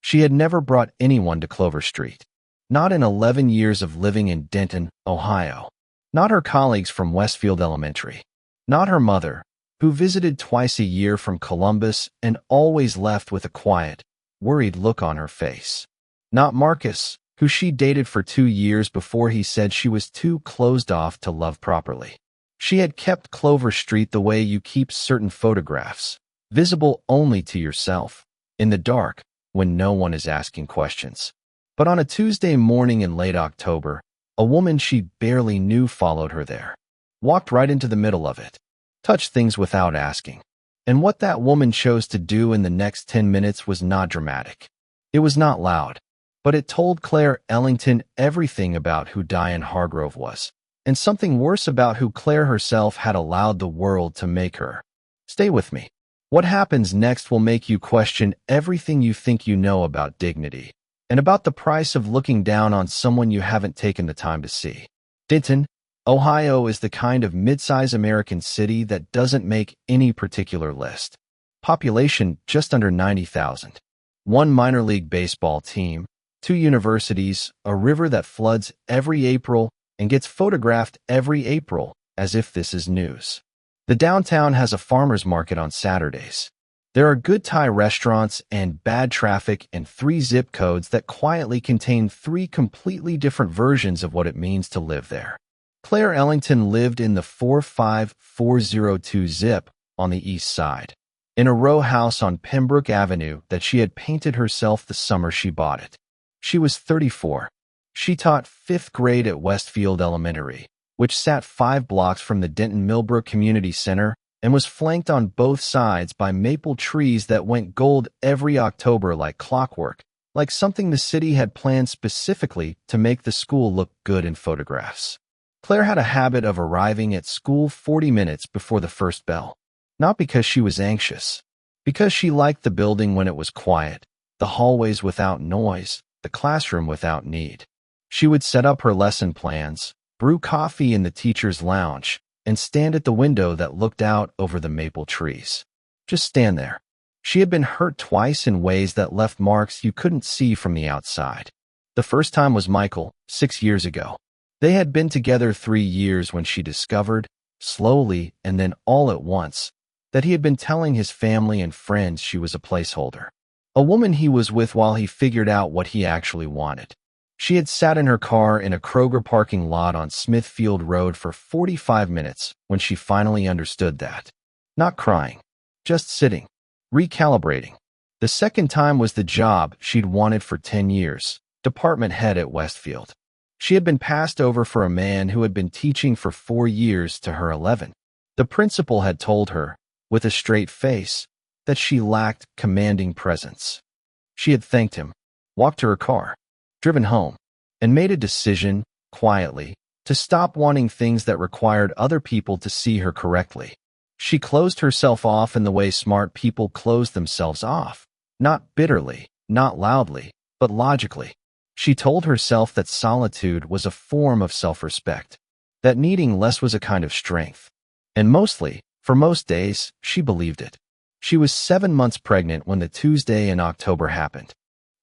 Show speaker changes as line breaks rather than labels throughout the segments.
She had never brought anyone to Clover Street. Not in 11 years of living in Denton, Ohio. Not her colleagues from Westfield Elementary. Not her mother, who visited twice a year from Columbus and always left with a quiet, worried look on her face. Not Marcus, who she dated for 2 years before he said she was too closed off to love properly. She had kept Clover Street the way you keep certain photographs, visible only to yourself, in the dark, when no one is asking questions. But on a Tuesday morning in late October, a woman she barely knew followed her there, walked right into the middle of it, touched things without asking. And what that woman chose to do in the next 10 minutes was not dramatic. It was not loud, but it told Claire Ellington everything about who Diane Hargrove was, and something worse about who Claire herself had allowed the world to make her. Stay with me. What happens next will make you question everything you think you know about dignity, and about the price of looking down on someone you haven't taken the time to see. Denton, Ohio is the kind of mid-size American city that doesn't make any particular list. Population just under 90,000. One minor league baseball team, 2 universities, a river that floods every April and gets photographed every April, as if this is news. The downtown has a farmer's market on Saturdays. There are good Thai restaurants and bad traffic and 3 zip codes that quietly contain 3 completely different versions of what it means to live there. Claire Ellington lived in the 45402 zip on the east side, in a row house on Pembroke Avenue that she had painted herself the summer she bought it. She was 34. She taught 5th grade at Westfield Elementary, which sat 5 blocks from the Denton Millbrook Community Center and was flanked on both sides by maple trees that went gold every October like clockwork, like something the city had planned specifically to make the school look good in photographs. Claire had a habit of arriving at school 40 minutes before the first bell, not because she was anxious, because she liked the building when it was quiet, the hallways without noise, the classroom without need. She would set up her lesson plans, brew coffee in the teacher's lounge, and stand at the window that looked out over the maple trees. Just stand there. She had been hurt twice in ways that left marks you couldn't see from the outside. The first time was Michael, 6 years ago. They had been together 3 years when she discovered, slowly and then all at once, that he had been telling his family and friends she was a placeholder. A woman he was with while he figured out what he actually wanted. She had sat in her car in a Kroger parking lot on Smithfield Road for 45 minutes when she finally understood that. Not crying, just sitting, recalibrating. The second time was the job she'd wanted for 10 years, department head at Westfield. She had been passed over for a man who had been teaching for 4 years to her 11. The principal had told her, with a straight face, that she lacked commanding presence. She had thanked him, walked to her car, driven home, and made a decision, quietly, to stop wanting things that required other people to see her correctly. She closed herself off in the way smart people close themselves off, not bitterly, not loudly, but logically. She told herself that solitude was a form of self-respect, that needing less was a kind of strength. And mostly, for most days, she believed it. She was 7 months pregnant when the Tuesday in October happened.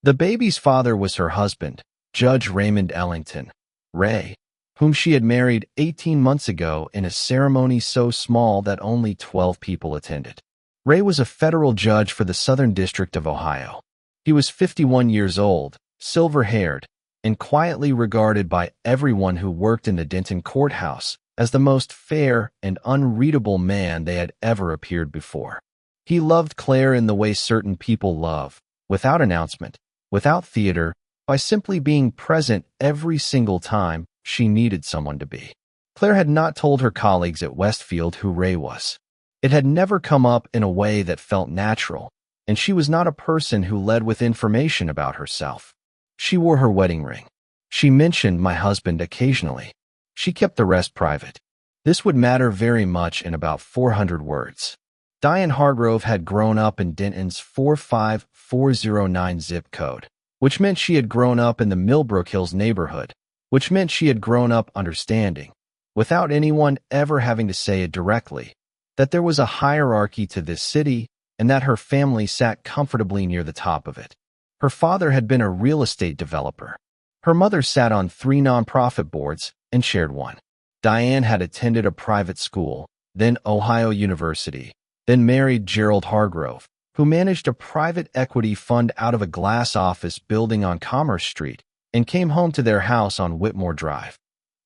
The baby's father was her husband, Judge Raymond Ellington, Ray, whom she had married 18 months ago in a ceremony so small that only 12 people attended. Ray was a federal judge for the Southern District of Ohio. He was 51 years old, silver-haired, and quietly regarded by everyone who worked in the Denton courthouse as the most fair and unreadable man they had ever appeared before. He loved Claire in the way certain people love, without announcement, without theater, by simply being present every single time she needed someone to be. Claire had not told her colleagues at Westfield who Ray was. It had never come up in a way that felt natural, and she was not a person who led with information about herself. She wore her wedding ring. She mentioned my husband occasionally. She kept the rest private. This would matter very much in about 400 words. Diane Hargrove had grown up in Denton's 45409 zip code, which meant she had grown up in the Millbrook Hills neighborhood, which meant she had grown up understanding, without anyone ever having to say it directly, that there was a hierarchy to this city and that her family sat comfortably near the top of it. Her father had been a real estate developer. Her mother sat on 3 nonprofit boards and chaired one. Diane had attended a private school, then Ohio University, then married Gerald Hargrove, who managed a private equity fund out of a glass office building on Commerce Street, and came home to their house on Whitmore Drive,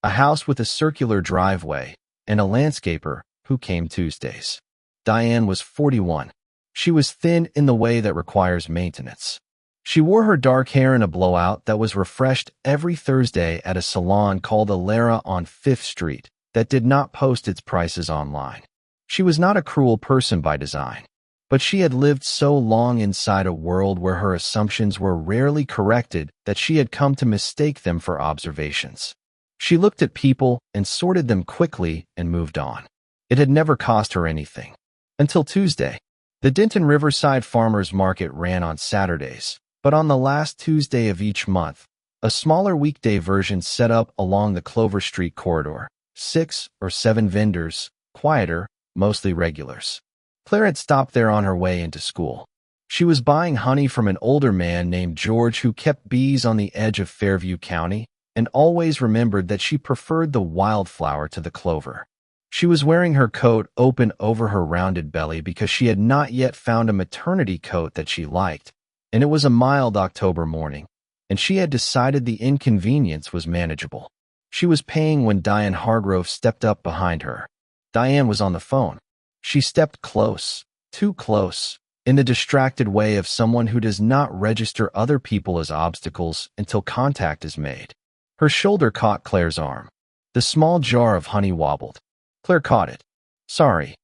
a house with a circular driveway, and a landscaper who came Tuesdays. Diane was 41. She was thin in the way that requires maintenance. She wore her dark hair in a blowout that was refreshed every Thursday at a salon called Alara on 5th Street that did not post its prices online. She was not a cruel person by design, but she had lived so long inside a world where her assumptions were rarely corrected that she had come to mistake them for observations. She looked at people and sorted them quickly and moved on. It had never cost her anything. Until Tuesday. The Denton Riverside Farmers Market ran on Saturdays, but on the last Tuesday of each month, a smaller weekday version set up along the Clover Street corridor. 6 or 7 vendors, quieter, mostly regulars. Claire had stopped there on her way into school. She was buying honey from an older man named George who kept bees on the edge of Fairview County and always remembered that she preferred the wildflower to the clover. She was wearing her coat open over her rounded belly because she had not yet found a maternity coat that she liked, and it was a mild October morning, and she had decided the inconvenience was manageable. She was paying when Diane Hargrove stepped up behind her. Diane was on the phone. She stepped close, too close, in the distracted way of someone who does not register other people as obstacles until contact is made. Her shoulder caught Claire's arm. The small jar of honey wobbled. Claire caught it. "Sorry,"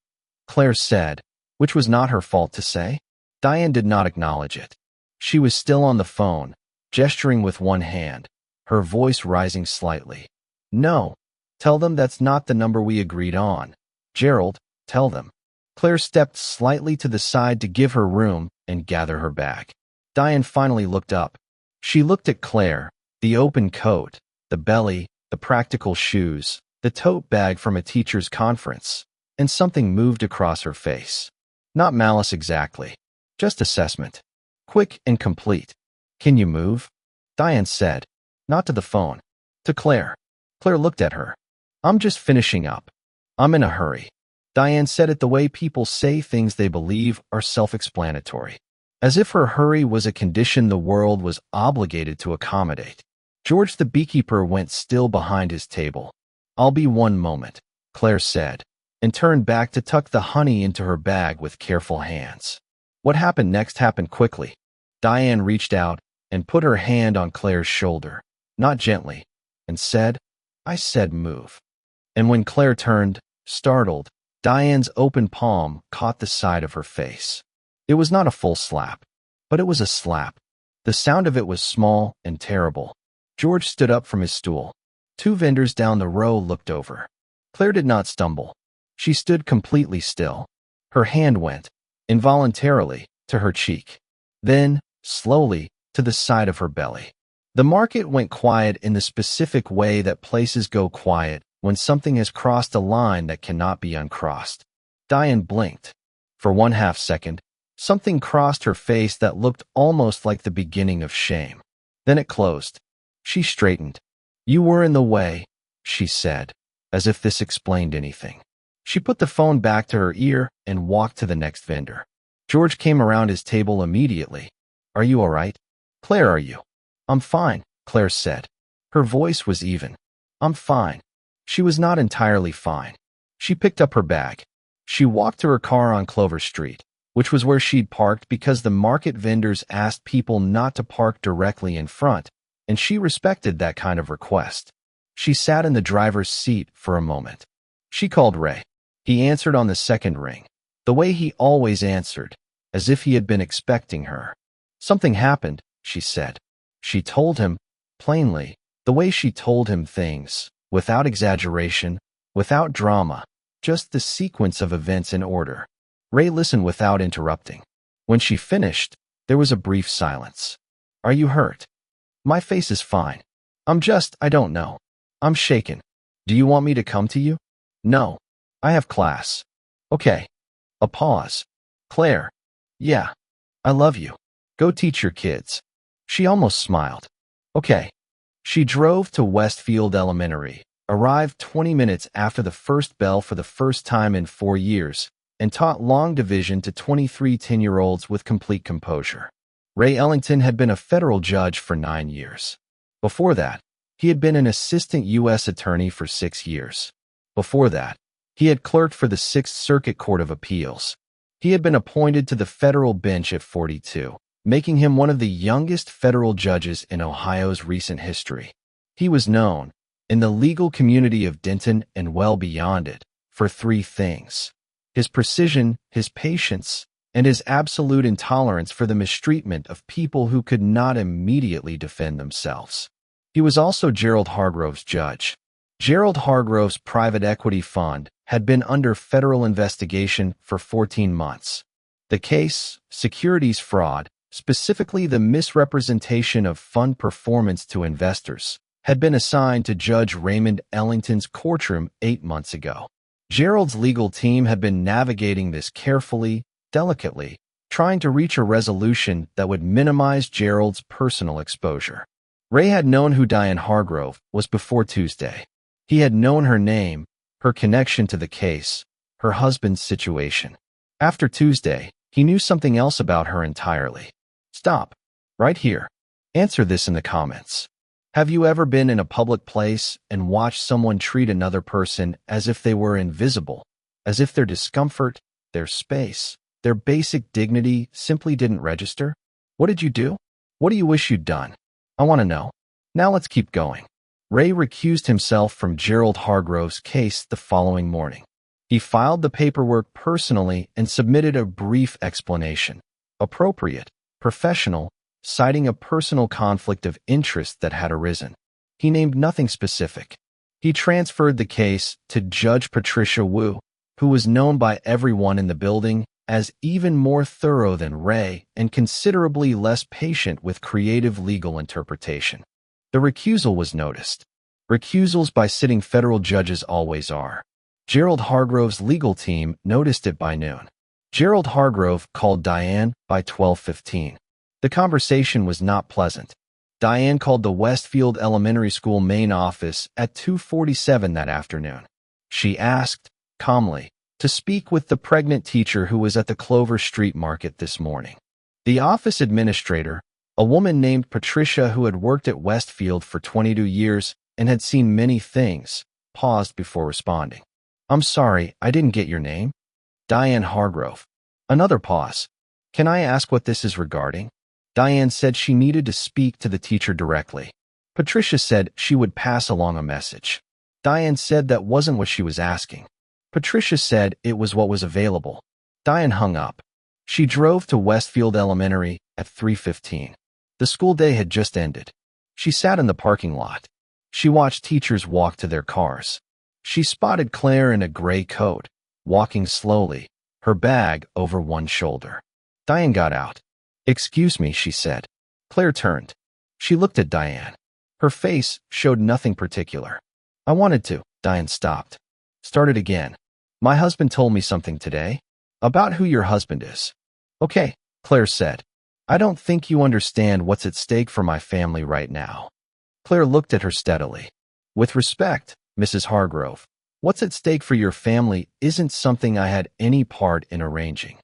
Claire said, which was not her fault to say. Diane did not acknowledge it. She was still on the phone, gesturing with one hand, her voice rising slightly. "No, tell them that's not the number we agreed on. Gerald, tell them." Claire stepped slightly to the side to give her room and gather her bag. Diane finally looked up. She looked at Claire, the open coat, the belly, the practical shoes, the tote bag from a teacher's conference, and something moved across her face. Not malice exactly, just assessment. Quick and complete. "Can you move?" Diane said, not to the phone, to Claire. Claire looked at her. "I'm just finishing up. I'm in a hurry." Diane said it the way people say things they believe are self-explanatory, as if her hurry was a condition the world was obligated to accommodate. George the beekeeper went still behind his table. "I'll be one moment," Claire said, and turned back to tuck the honey into her bag with careful hands. What happened next happened quickly. Diane reached out and put her hand on Claire's shoulder, not gently, and said, "I said move." And when Claire turned, startled, Diane's open palm caught the side of her face. It was not a full slap, but it was a slap. The sound of it was small and terrible. George stood up from his stool. 2 vendors down the row looked over. Claire did not stumble. She stood completely still. Her hand went, involuntarily, to her cheek. Then, slowly, to the side of her belly. The market went quiet in the specific way that places go quiet when something has crossed a line that cannot be uncrossed. Diane blinked. For 1/2 second, something crossed her face that looked almost like the beginning of shame. Then it closed. She straightened. "You were in the way," she said, as if this explained anything. She put the phone back to her ear and walked to the next vendor. George came around his table immediately. "Are you all right?" "Claire, are you?" "I'm fine," Claire said. Her voice was even. "I'm fine." She was not entirely fine. She picked up her bag. She walked to her car on Clover Street, which was where she'd parked because the market vendors asked people not to park directly in front, and she respected that kind of request. She sat in the driver's seat for a moment. She called Ray. He answered on the second ring, the way he always answered, as if he had been expecting her. "Something happened," she said. She told him, plainly, the way she told him things, without exaggeration, without drama, just the sequence of events in order. Ray listened without interrupting. When she finished, there was a brief silence. "Are you hurt?" "My face is fine. I don't know. I'm shaken. Do you want me to come to you?" "No. I have class." "Okay." A pause. "Claire." "Yeah. I love you. Go teach your kids." She almost smiled. Okay. She drove to Westfield Elementary, arrived 20 minutes after the first bell for the first time in 4 years, and taught long division to 23 10-year-olds with complete composure. Ray Ellington had been a federal judge for 9 years. Before that, he had been an assistant U.S. attorney for 6 years. Before that, he had clerked for the Sixth Circuit Court of Appeals. He had been appointed to the federal bench at 42, making him one of the youngest federal judges in Ohio's recent history. He was known, in the legal community of Denton and well beyond it, for 3 things: his precision, his patience, and his absolute intolerance for the mistreatment of people who could not immediately defend themselves. He was also Gerald Hargrove's judge. Gerald Hargrove's private equity fund had been under federal investigation for 14 months. The case, securities fraud, specifically the misrepresentation of fund performance to investors, had been assigned to Judge Raymond Ellington's courtroom 8 months ago. Gerald's legal team had been navigating this carefully, delicately, trying to reach a resolution that would minimize Gerald's personal exposure. Ray had known who Diane Hargrove was before Tuesday. He had known her name, her connection to the case, her husband's situation. After Tuesday, he knew something else about her entirely. Stop. Right here. Answer this in the comments. Have you ever been in a public place and watched someone treat another person as if they were invisible, as if their discomfort, their space, their basic dignity simply didn't register? What did you do? What do you wish you'd done? I want to know. Now let's keep going. Ray recused himself from Gerald Hargrove's case the following morning. He filed the paperwork personally and submitted a brief explanation. Appropriate, professional, citing a personal conflict of interest that had arisen. He named nothing specific. He transferred the case to Judge Patricia Wu, who was known by everyone in the building as even more thorough than Ray and considerably less patient with creative legal interpretation. The recusal was noticed. Recusals by sitting federal judges always are. Gerald Hargrove's legal team noticed it by noon. Gerald Hargrove called Diane by 12:15. The conversation was not pleasant. Diane called the Westfield Elementary School main office at 2:47 that afternoon. She asked, calmly, to speak with the pregnant teacher who was at the Clover Street Market this morning. The office administrator, a woman named Patricia who had worked at Westfield for 22 years and had seen many things, paused before responding. I'm sorry, I didn't get your name. Diane Hargrove. Another pause. Can I ask what this is regarding? Diane said she needed to speak to the teacher directly. Patricia said she would pass along a message. Diane said that wasn't what she was asking. Patricia said it was what was available. Diane hung up. She drove to Westfield Elementary at 3:15. The school day had just ended. She sat in the parking lot. She watched teachers walk to their cars. She spotted Claire in a gray coat, walking slowly, her bag over one shoulder. Diane got out. Excuse me, she said. Claire turned. She looked at Diane. Her face showed nothing particular. I wanted to. Diane stopped. Started again. My husband told me something today. About who your husband is. Okay, Claire said. I don't think you understand what's at stake for my family right now. Claire looked at her steadily. With respect, Mrs. Hargrove, what's at stake for your family isn't something I had any part in arranging.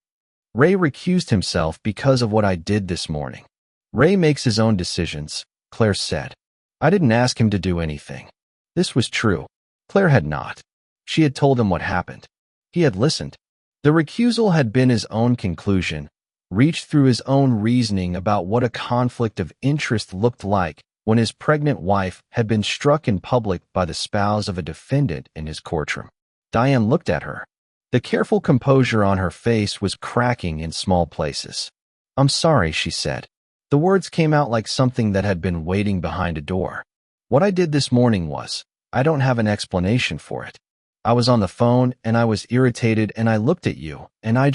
Ray recused himself because of what I did this morning. Ray makes his own decisions, Claire said. I didn't ask him to do anything. This was true. Claire had not. She had told him what happened. He had listened. The recusal had been his own conclusion, reached through his own reasoning about what a conflict of interest looked like when his pregnant wife had been struck in public by the spouse of a defendant in his courtroom. Diane looked at her. The careful composure on her face was cracking in small places. I'm sorry, she said. The words came out like something that had been waiting behind a door. What I did this morning was, I don't have an explanation for it. I was on the phone and I was irritated and I looked at you and I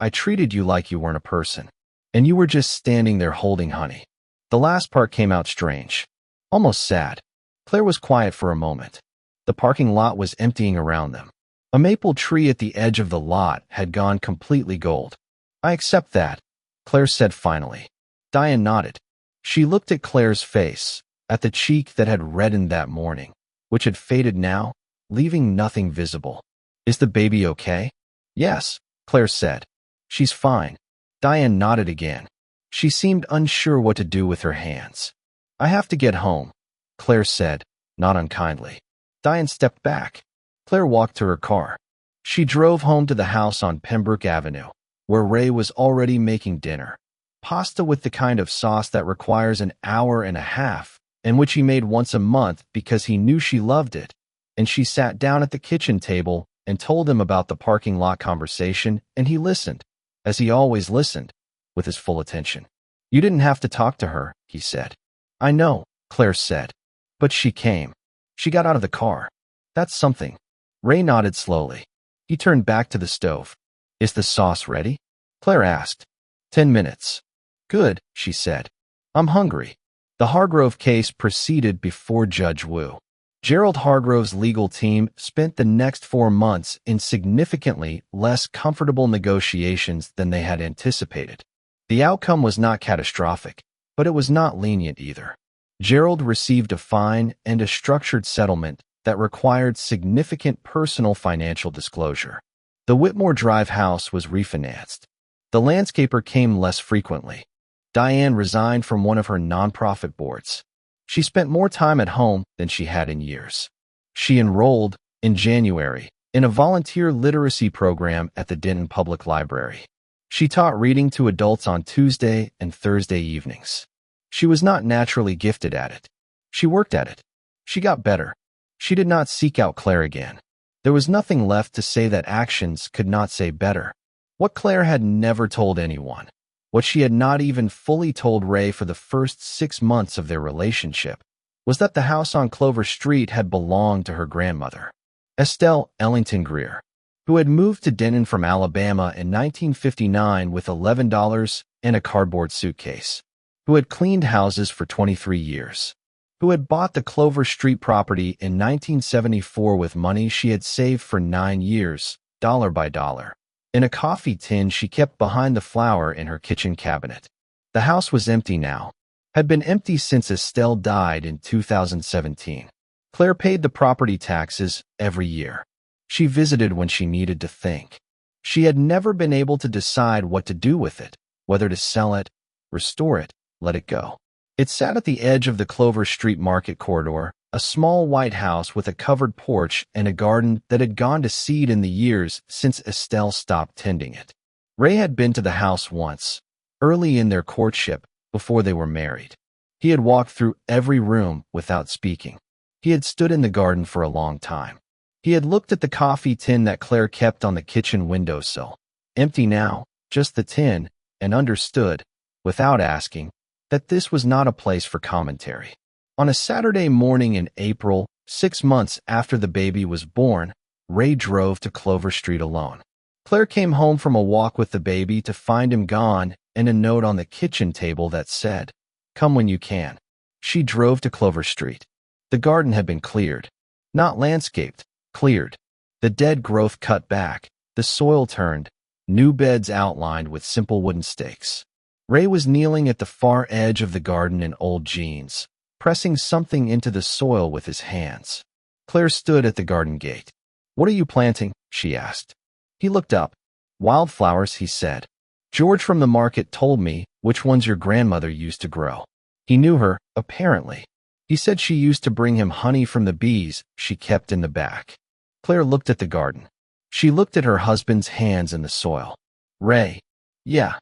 treated you like you weren't a person. And you were just standing there holding honey. The last part came out strange. Almost sad. Claire was quiet for a moment. The parking lot was emptying around them. A maple tree at the edge of the lot had gone completely gold. I accept that, Claire said finally. Diane nodded. She looked at Claire's face, at the cheek that had reddened that morning, which had faded now, leaving nothing visible. Is the baby okay? Yes, Claire said. She's fine. Diane nodded again. She seemed unsure what to do with her hands. I have to get home, Claire said, not unkindly. Diane stepped back. Claire walked to her car. She drove home to the house on Pembroke Avenue, where Ray was already making dinner. Pasta with the kind of sauce that requires an hour and a half, and which he made once a month because he knew she loved it. And she sat down at the kitchen table and told him about the parking lot conversation, and he listened, as he always listened, with his full attention. You didn't have to talk to her, he said. I know, Claire said. But she came. She got out of the car. That's something. Ray nodded slowly. He turned back to the stove. Is the sauce ready? Claire asked. 10 minutes. Good, she said. I'm hungry. The Hargrove case proceeded before Judge Wu. Gerald Hargrove's legal team spent the next 4 months in significantly less comfortable negotiations than they had anticipated. The outcome was not catastrophic, but it was not lenient either. Gerald received a fine and a structured settlement that required significant personal financial disclosure. The Whitmore Drive house was refinanced. The landscaper came less frequently. Diane resigned from one of her nonprofit boards. She spent more time at home than she had in years. She enrolled, in January, in a volunteer literacy program at the Denton Public Library. She taught reading to adults on Tuesday and Thursday evenings. She was not naturally gifted at it. She worked at it. She got better. She did not seek out Claire again. There was nothing left to say that actions could not say better. What Claire had never told anyone, what she had not even fully told Ray for the first 6 months of their relationship, was that the house on Clover Street had belonged to her grandmother, Estelle Ellington Greer, who had moved to Denton from Alabama in 1959 with $11 and a cardboard suitcase, who had cleaned houses for 23 years, who had bought the Clover Street property in 1974 with money she had saved for 9 years, dollar by dollar, in a coffee tin she kept behind the flower in her kitchen cabinet. The house was empty now, had been empty since Estelle died in 2017. Claire paid the property taxes every year. She visited when she needed to think. She had never been able to decide what to do with it, whether to sell it, restore it, let it go. It sat at the edge of the Clover Street Market corridor, a small white house with a covered porch and a garden that had gone to seed in the years since Estelle stopped tending it. Ray had been to the house once, early in their courtship, before they were married. He had walked through every room without speaking. He had stood in the garden for a long time. He had looked at the coffee tin that Claire kept on the kitchen windowsill, empty now, just the tin, and understood, without asking, that this was not a place for commentary. On a Saturday morning in April, 6 months after the baby was born, Ray drove to Clover Street alone. Claire came home from a walk with the baby to find him gone and a note on the kitchen table that said, "Come when you can." She drove to Clover Street. The garden had been cleared. Not landscaped, cleared. The dead growth cut back, the soil turned, new beds outlined with simple wooden stakes. Ray was kneeling at the far edge of the garden in old jeans, pressing something into the soil with his hands. Claire stood at the garden gate. "What are you planting?" she asked. He looked up. "Wildflowers," he said. "George from the market told me which ones your grandmother used to grow." He knew her, apparently. He said she used to bring him honey from the bees she kept in the back. Claire looked at the garden. She looked at her husband's hands in the soil. Ray. Yeah.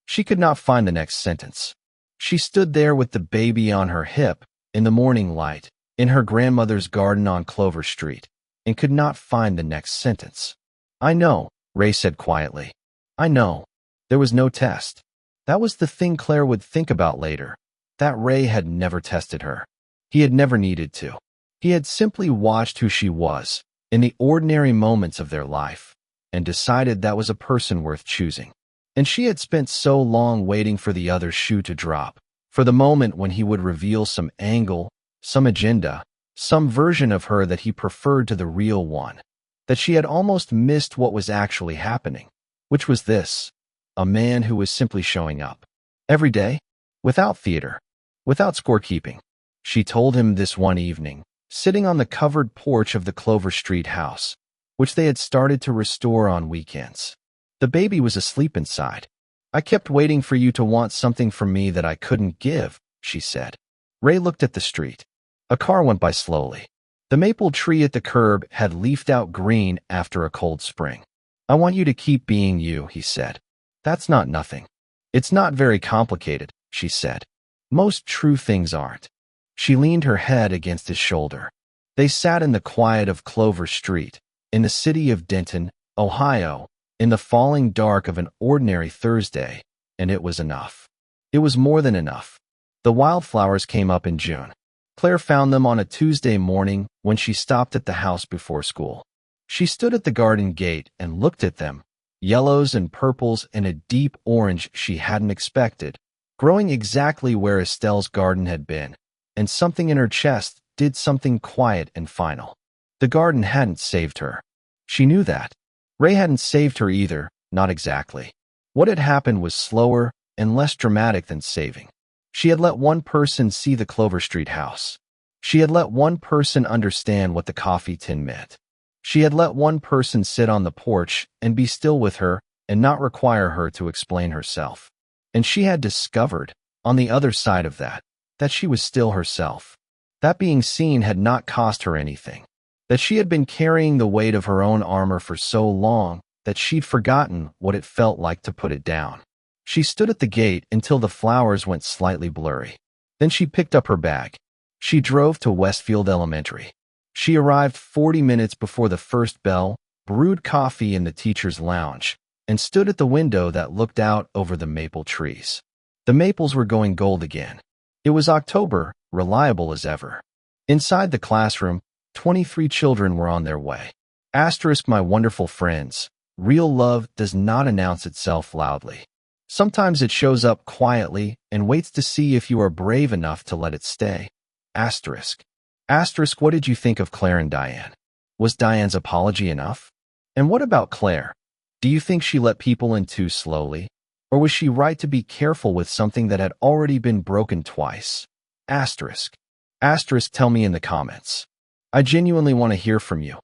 She could not find the next sentence. She stood there with the baby on her hip, in the morning light, in her grandmother's garden on Clover Street, and could not find the next sentence. "I know," Ray said quietly. "I know." There was no test. That was the thing Claire would think about later, that Ray had never tested her. He had never needed to. He had simply watched who she was, in the ordinary moments of their life, and decided that was a person worth choosing. And she had spent so long waiting for the other shoe to drop, for the moment when he would reveal some angle, some agenda, some version of her that he preferred to the real one, that she had almost missed what was actually happening, which was this: a man who was simply showing up. Every day, without theater, without scorekeeping. She told him this one evening, sitting on the covered porch of the Clover Street house, which they had started to restore on weekends. The baby was asleep inside. I kept waiting for you to want something from me that I couldn't give, she said. Ray looked at the street. A car went by slowly. The maple tree at the curb had leafed out green after a cold spring. I want you to keep being you, he said. That's not nothing. It's not very complicated, she said. Most true things aren't. She leaned her head against his shoulder. They sat in the quiet of Clover Street, in the city of Denton, Ohio, in the falling dark of an ordinary Thursday, and it was enough. It was more than enough. The wildflowers came up in June. Claire found them on a Tuesday morning when she stopped at the house before school. She stood at the garden gate and looked at them, yellows and purples and a deep orange she hadn't expected, growing exactly where Estelle's garden had been, and something in her chest did something quiet and final. The garden hadn't saved her. She knew that. Ray hadn't saved her either, not exactly. What had happened was slower and less dramatic than saving. She had let one person see the Clover Street house. She had let one person understand what the coffee tin meant. She had let one person sit on the porch and be still with her and not require her to explain herself. And she had discovered, on the other side of that she was still herself. That being seen had not cost her anything. That she had been carrying the weight of her own armor for so long that she'd forgotten what it felt like to put it down. She stood at the gate until the flowers went slightly blurry. Then she picked up her bag. She drove to Westfield Elementary. She arrived 40 minutes before the first bell, brewed coffee in the teacher's lounge, and stood at the window that looked out over the maple trees. The maples were going gold again. It was October, reliable as ever. Inside the classroom, 23 children were on their way. Asterisk, my wonderful friends, real love does not announce itself loudly. Sometimes it shows up quietly and waits to see if you are brave enough to let it stay. Asterisk. Asterisk, what did you think of Claire and Diane? Was Diane's apology enough? And what about Claire? Do you think she let people in too slowly? Or was she right to be careful with something that had already been broken twice? Asterisk. Asterisk, tell me in the comments. I genuinely want to hear from you.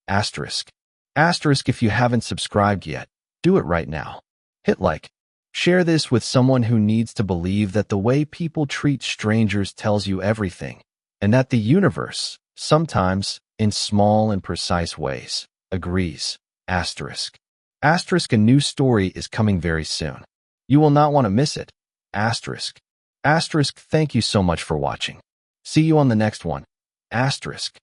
Asterisk. Asterisk, if you haven't subscribed yet, do it right now. Hit like. Share this with someone who needs to believe that the way people treat strangers tells you everything, and that the universe, sometimes, in small and precise ways, agrees. Asterisk. Asterisk, a new story is coming very soon. You will not want to miss it. Asterisk. Asterisk, thank you so much for watching. See you on the next one. Asterisk.